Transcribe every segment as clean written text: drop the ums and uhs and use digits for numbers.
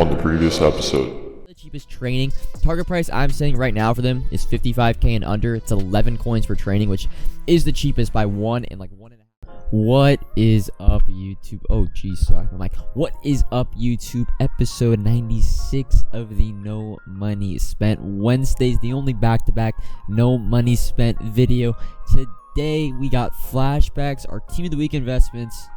on the previous episode. The cheapest training target price I'm saying right now for them is 55k and under. It's 11 coins for training, which is the cheapest by 1 and like 1.5. What is up, YouTube? Oh geez, sorry, I'm like, what is up, YouTube? Episode 96 of the No Money Spent Wednesdays, the only back-to-back no money spent video. Today we got Flashbacks, our Team of the Week investments.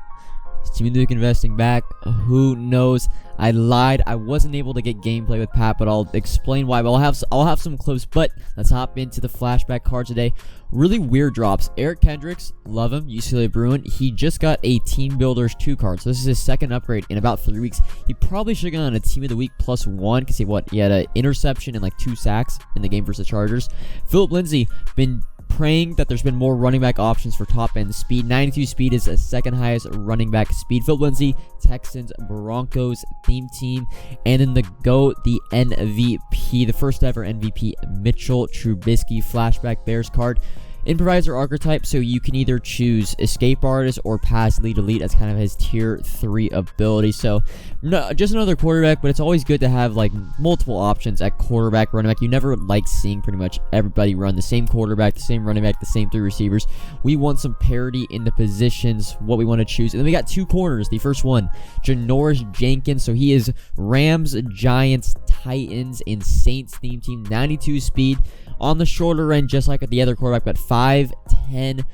Team of the Week investing back. Who knows? I lied. I wasn't able to get gameplay with Pat, but I'll explain why. But I'll have some clips. But let's hop into the flashback card today. Really weird drops. Kendricks, love him. UCLA Bruin. He just got a Team Builders 2 card, so this is his second upgrade in about 3 weeks. He probably should have gone on a Team of the Week +1 because he had an interception and like 2 sacks in the game versus the Chargers. Phillip Lindsay been praying that there's been more running back options for top end speed. 92 speed is the second highest running back speed. Phillip Lindsay, Texans, Broncos theme team, and then the GOAT, the MVP, the first ever MVP, Mitchell Trubisky flashback Bears card. Improviser archetype, so you can either choose Escape Artist or Pass Lead Elite as kind of his tier 3 ability. So no, just another quarterback, but it's always good to have like multiple options at quarterback, running back. You never like seeing pretty much everybody run the same quarterback, the same running back, the same 3 receivers. We want some parity in the positions, what we want to choose. And then we got 2 corners. The first one, Janoris Jenkins. So he is Rams, Giants, Titans, and Saints theme team. 92 speed. On the shorter end, just like at the other quarterback, but 5'10".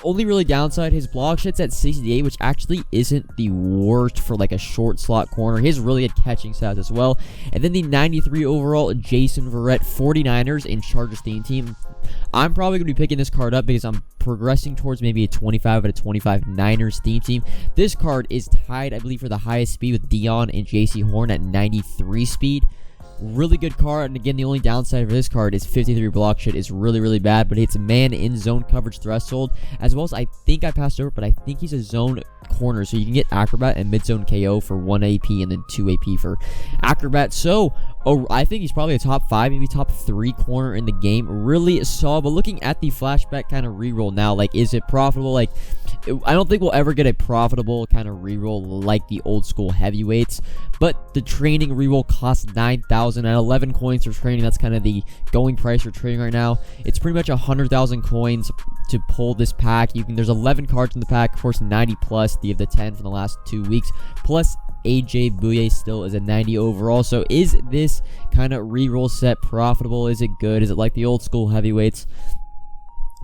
Only really downside, his block shit's at 68, which actually isn't the worst for like a short slot corner. He has really good catching stats as well. And then the 93 overall, Jason Verrett, 49ers and Chargers theme team. I'm probably going to be picking this card up because I'm progressing towards maybe a 25 out of 25 Niners theme team. This card is tied, I believe, for the highest speed with Deion and JC Horn at 93 speed. Really good card, and again, the only downside for this card is 53 block shit is really bad, but it's a man in zone coverage threshold, as well as I think I passed over, but I think he's a zone corner, so you can get Acrobat and mid-zone KO for 1 AP and then 2 AP for Acrobat. So I think he's probably a top 5, maybe top 3 corner in the game. Really solid. But looking at the flashback kind of reroll now, like, is it profitable? Like, I don't think we'll ever get a profitable kind of reroll like the old school heavyweights, but the training reroll costs 9,000 at 11 coins for training. That's kind of the going price for trading right now. It's pretty much 100,000 coins to pull this pack. There's 11 cards in the pack, of course, 90 plus. You have the 10 from the last 2 weeks, plus AJ Bouye still is a 90 overall. So is this kind of reroll set profitable? Is it good? Is it like the old school heavyweights?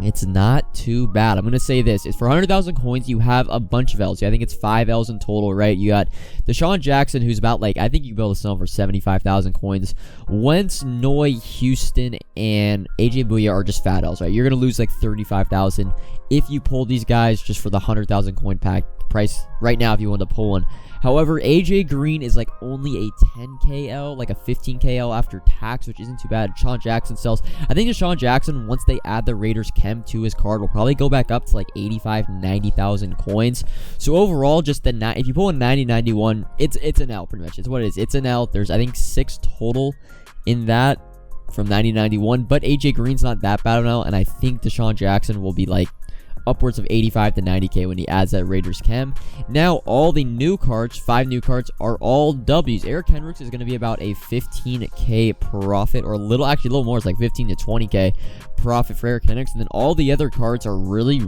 It's not too bad. I'm going to say this. It's for 100,000 coins, you have a bunch of L's. I think it's 5 L's in total, right? You got Deshaun Jackson, who's about like, I think you can be able to sell him for 75,000 coins. Wentz, Noy, Houston, and AJ Bouye are just fat L's, right? You're going to lose like 35,000 if you pull these guys just for the 100,000 coin pack price right now if you want to pull one. However, AJ Green is like only a 10k L, like a 15k L after tax, which isn't too bad. Deshaun Jackson sells. I think Deshaun Jackson, once they add the Raiders chem to his card, will probably go back up to like 85, 90,000 coins. So overall, just if you pull a 90, 91, it's an L pretty much. It's what it is. It's an L. There's I think 6 total in that from 90, 91, but AJ Green's not that bad now, and I think Deshaun Jackson will be like upwards of 85 to 90k when he adds that Raiders chem. Now all the new cards, 5 new cards, are all W's. Kendricks is going to be about a 15k profit, or a little more. It's like 15 to 20k profit for Kendricks, and then all the other cards are really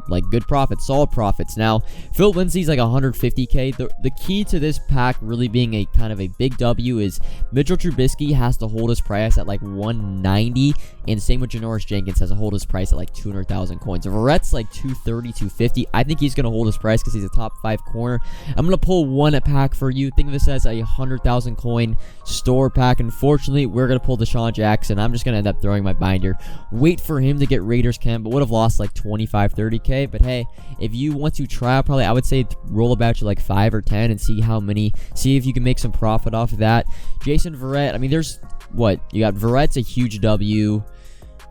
like good profits, solid profits. Now Phillip Lindsay's like 150k. The key to this pack really being a kind of a big W is Mitchell Trubisky has to hold his price at like 190, and same with Janoris Jenkins has to hold his price at like 200,000 coins. Verrett's like 230, 250. I think he's going to hold his price because he's a top 5 corner. I'm going to pull one at pack for you. Think of this as a 100,000 coin store pack. Unfortunately, we're going to pull Deshaun Jackson. I'm just going to end up throwing my binder. Wait for him to get Raiders chem, but would have lost like 25, 30k. But hey, if you want to try out, probably I would say roll a batch of like 5 or 10 and see if you can make some profit off of that. Jason Verrett, I mean, there's what? You got Verrett's a huge W.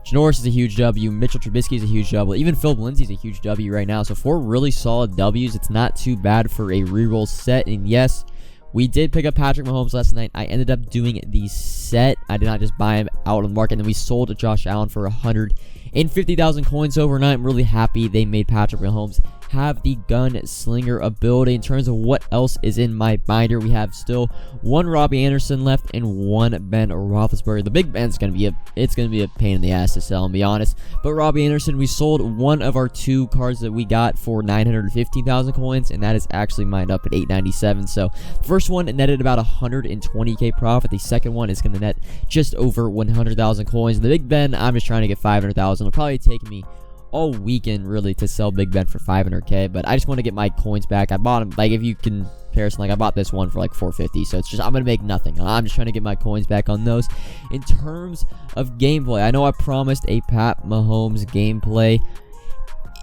Janoris is a huge W. Mitchell Trubisky is a huge W. Even Phillip Lindsay is a huge W right now. So 4 really solid W's. It's not too bad for a reroll set. And yes, we did pick up Patrick Mahomes last night. I ended up doing the set. I did not just buy him out on the market. And then we sold to Josh Allen for 150,000 coins overnight. I'm really happy they made Patrick Mahomes have the gunslinger ability. In terms of what else is in my binder, we have still one Robby Anderson left and one Ben Roethlisberger. The Big Ben's gonna be a pain in the ass to sell, and be honest. But Robby Anderson, we sold one of our 2 cards that we got for 915,000 coins, and that is actually mined up at 897. So the first one netted about 120k profit. The second one is gonna net just over 100,000 coins. The Big Ben, I'm just trying to get 500,000. It'll probably take me all weekend really to sell Big Ben for 500k, but I just want to get my coins back. I bought them, like, if you can comparison, like, I bought this one for like 450, so it's just, I'm gonna make nothing. I'm just trying to get my coins back on those. In terms of gameplay, I know I promised a Pat Mahomes gameplay.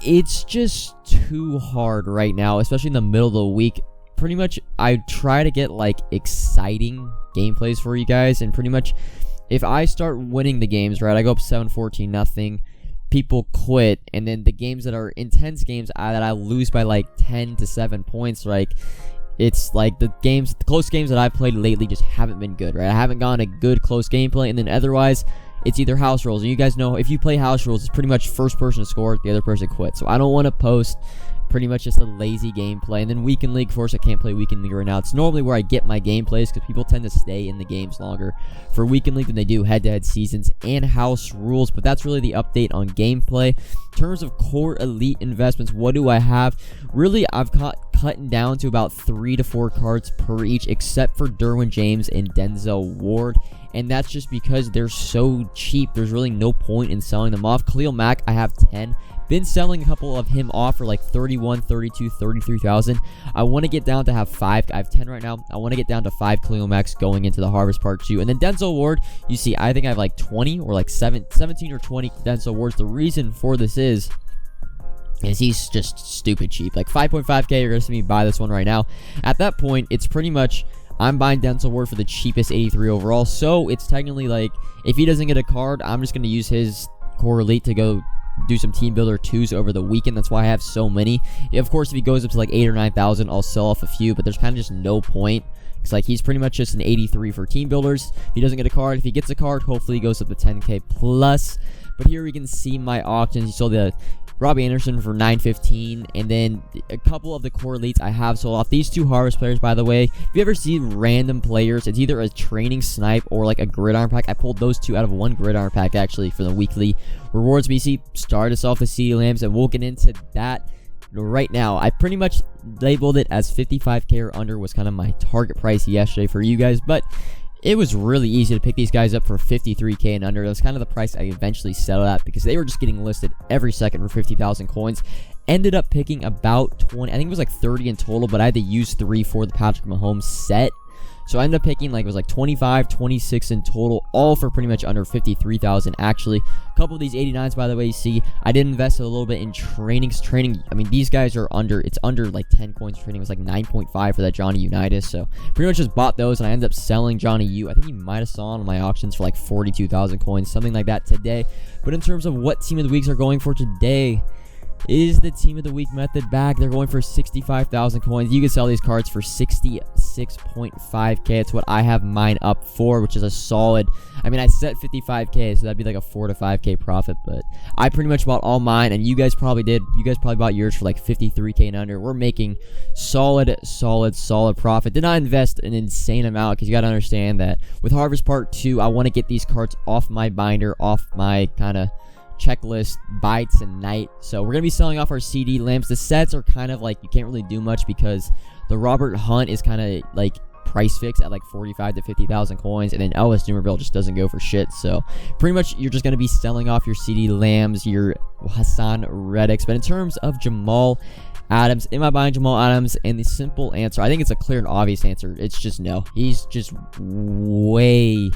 It's just too hard right now, especially in the middle of the week. Pretty much I try to get like exciting gameplays for you guys, and pretty much if I start winning the games, right, I go up 7-14 nothing, people quit, and then the games that are intense games that I lose by like 10 to 7 points, like, it's like the close games that I've played lately just haven't been good, right? I haven't gotten a good close gameplay, and then otherwise it's either house rules, and you guys know if you play house rules, it's pretty much first person to score, the other person quits. So I don't want to post pretty much just a lazy gameplay. And then weekend league, of course, I can't play weekend league right now. It's normally where I get my gameplays because people tend to stay in the games longer for weekend league than they do head-to-head seasons and house rules. But that's really the update on gameplay. In terms of core elite investments, what do I have? Really, I've cutting down to about 3 to 4 cards per each, except for Derwin James and Denzel Ward. And that's just because they're so cheap. There's really no point in selling them off. Khalil Mack, I have 10. Been selling a couple of him off for like 31, 32, 33,000. I want to get down to have 5. I have 10 right now. I want to get down to 5 Khalil Macks going into the Harvest Part 2. And then Denzel Ward, you see, I think I have like 20 or like 17 or 20 Denzel Wards. The reason for this is he's just stupid cheap. Like 5.5k, you're going to see me buy this one right now. At that point, it's pretty much, I'm buying Denzel Ward for the cheapest 83 overall. So it's technically like, if he doesn't get a card, I'm just going to use his core elite to go do some team builder 2s over the weekend. That's why I have so many. Of course, if he goes up to like 8 or 9,000, I'll sell off a few, but there's kind of just no point. It's like he's pretty much just an 83 for team builders. If he doesn't get a card, if he gets a card, hopefully he goes up to 10k plus. But here we can see my auctions. You saw the Robby Anderson for 915, and then a couple of the core elites I have sold off. These 2 harvest players, by the way, if you ever see random players, it's either a training snipe or like a gridiron pack. I pulled those 2 out of 1 gridiron pack actually for the weekly rewards. BC started us off with CD Lambs, and we'll get into that right now. I pretty much labeled it as 55k or under was kind of my target price yesterday for you guys, but it was really easy to pick these guys up for 53k and under. That was kind of the price I eventually settled at because they were just getting listed every second for 50,000 coins. Ended up picking about 20, I think it was like 30 in total, but I had to use 3 for the Patrick Mahomes set. So I ended up picking like, it was like 25, 26 in total, all for pretty much under 53,000 actually. A couple of these 89s, by the way, you see, I did invest a little bit in trainings. I mean, these guys are under, it's under like 10 coins training. It was like 9.5 for that Johnny Unitas. So pretty much just bought those, and I ended up selling Johnny U. I think you might have saw on my auctions for like 42,000 coins, something like that today. But in terms of what team of the weeks are going for today, is the team of the week method back. They're going for 65,000 coins. You can sell these cards for 66.5k. It's what I have mine up for, which is a solid, I mean, I set 55k, so that'd be like a 4 to 5k profit, but I pretty much bought all mine, and you guys probably did. You guys probably bought yours for like 53k and under. We're making solid profit. Did not invest an insane amount because you got to understand that with Harvest Part 2, I want to get these cards off my binder, off my kind of checklist by tonight. So we're gonna be selling off our CD lamps. The sets are kind of like, you can't really do much because the Robert Hunt is kind of like price fixed at like 45 to 50,000 coins, and then Ellis Dumerville just doesn't go for shit. So pretty much you're just gonna be selling off your CD Lambs, your Hassan Reddicks. But in terms of Jamal Adams, am I buying Jamal Adams? And the simple answer, I think it's a clear and obvious answer, it's just no. He's just way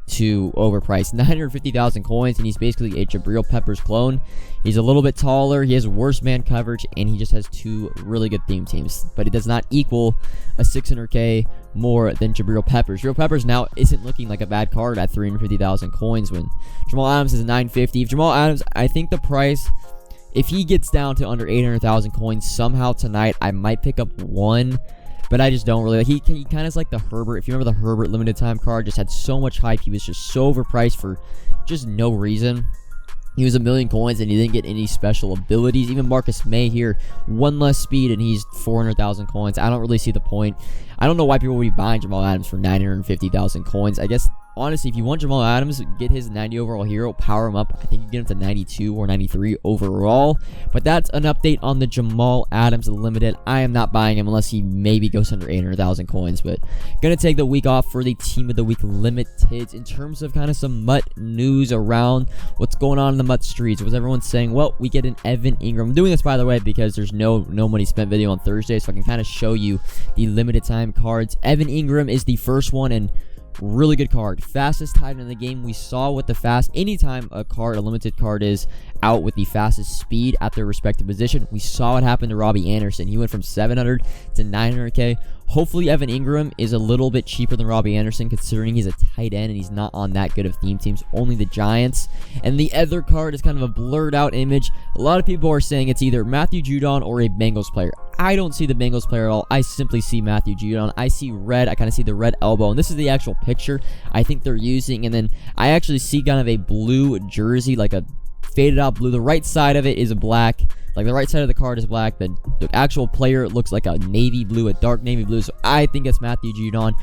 too overpriced. 950,000 coins, and he's basically a Jabrill Peppers clone. He's a little bit taller, he has worse man coverage, and he just has 2 really good theme teams, but it does not equal a 600k more than Jabrill Peppers. Jabrill Peppers now isn't looking like a bad card at 350,000 coins when Jamal Adams is 950. If Jamal Adams, I think the price, if he gets down to under 800,000 coins somehow tonight, I might pick up one. But I just don't really like. He kind of is like the Herbert. If you remember the Herbert limited time card, just had so much hype. He was just so overpriced for just no reason. He was 1,000,000 coins and he didn't get any special abilities. Even Marcus Maye here, 1 less speed and he's 400,000 coins. I don't really see the point. I don't know why people would be buying Jamal Adams for 950,000 coins. I guess, honestly, if you want Jamal Adams, get his 90 overall hero, power him up. I think you get him to 92 or 93 overall. But that's an update on the Jamal Adams Limited. I am not buying him unless he maybe goes under 800,000 coins. But going to take the week off for the Team of the Week Limited. In terms of kind of some MUT news around what's going on in the MUT streets, was everyone saying, well, we get an Evan Ingram. I'm doing this, by the way, because there's no money spent video on Thursday, so I can kind of show you the limited time cards. Evan Ingram is the first one, and really good card. Fastest tight end in the game. We saw what the fast, anytime a limited card is out with the fastest speed at their respective position, we saw what happened to Robby Anderson. He went from 700 to 900k. Hopefully Evan Ingram is a little bit cheaper than Robby Anderson, considering he's a tight end and he's not on that good of theme teams, only the Giants. And the other card is kind of a blurred out image. A lot of people are saying it's either Matthew Judon or a Bengals player. I don't see the Bengals player at all. I simply see Matthew Judon. I see red. I kind of see the red elbow. And this is the actual picture I think they're using. And then I actually see kind of a blue jersey, like a faded out blue. The right side of it is a black. Like the right side of the card is black. The actual player looks like a navy blue, a dark navy blue. So I think it's Matthew Judon.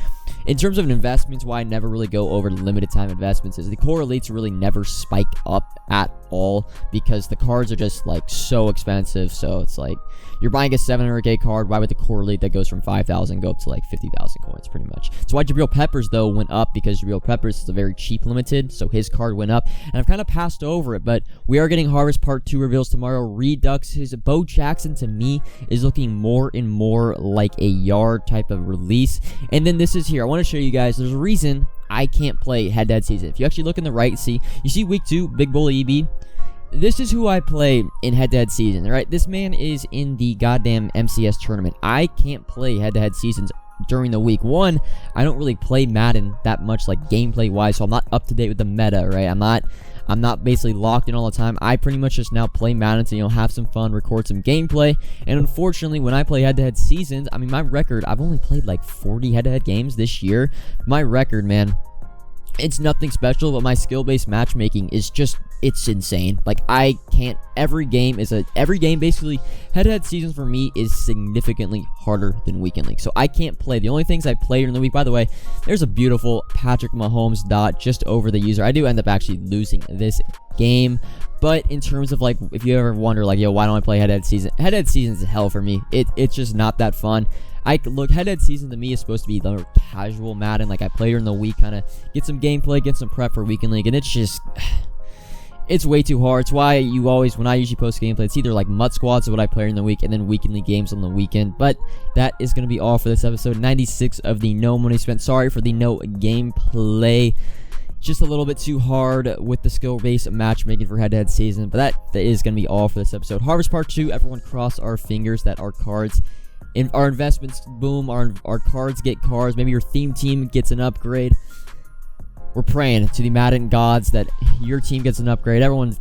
In terms of investments, why I never really go over the limited time investments is the correlates really never spike up at all because the cards are just like so expensive. So it's like you're buying a 700k card. Why would the correlate that goes from 5,000 go up to like 50,000 coins pretty much? That's why Jabrill Peppers though went up, because Jabrill Peppers is a very cheap limited, so his card went up. And I've kind of passed over it, but we are getting Harvest Part 2 reveals tomorrow. Redux, his Bo Jackson to me is looking more and more like a yard type of release. And then this is here. I want to show you guys, there's a reason I can't play head-to-head season. If you actually look in the right, you see week 2, Big Bully EB. This is who I play in head-to-head season, right? This man is in the goddamn MCS tournament. I can't play head-to-head seasons during the week. One, I don't really play Madden that much, like gameplay-wise, so I'm not up to date with the meta, right? I'm not basically locked in all the time. I pretty much just now play Madden to, have some fun, record some gameplay. And unfortunately, when I play head-to-head seasons, I mean, my record, I've only played like 40 head-to-head games this year. My record, man, it's nothing special, but my skill-based matchmaking is just, it's insane. Like, I can't, every game basically, head-to-head seasons for me is significantly harder than weekend league. So I can't play. The only things I play during the week, by the way, there's a beautiful Patrick Mahomes dot just over the user. I do end up actually losing this game. But in terms of, like, if you ever wonder, like, yo, why don't I play head-to-head season? Head-to-head season is hell for me. It's just not that fun. Head-to-head season to me is supposed to be the casual Madden. Like, I play during the week, kind of get some gameplay, get some prep for weekend league, and it's just, it's way too hard. It's why you always, when I usually post gameplay, it's either like MUT squads is what I play in the week, and then weekend league games on the weekend. But that is going to be all for this episode 96 of the No Money Spent. Sorry for the no gameplay. Just a little bit too hard with the skill-based matchmaking for head-to-head season. But that is going to be all for this episode. Harvest Part 2, everyone cross our fingers that our cards, in our investments boom, our cards get cards. Maybe your theme team gets an upgrade. We're praying to the Madden gods that your team gets an upgrade. Everyone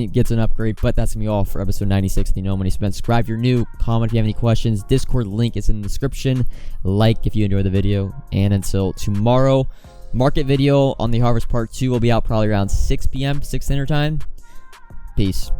gets an upgrade. But that's going to be all for episode 96 of the No Money Spent. Subscribe if you're new. Comment if you have any questions. Discord link is in the description. Like if you enjoyed the video. And until tomorrow, market video on the Harvest Part 2 will be out probably around 6 p.m. 6 Center time. Peace.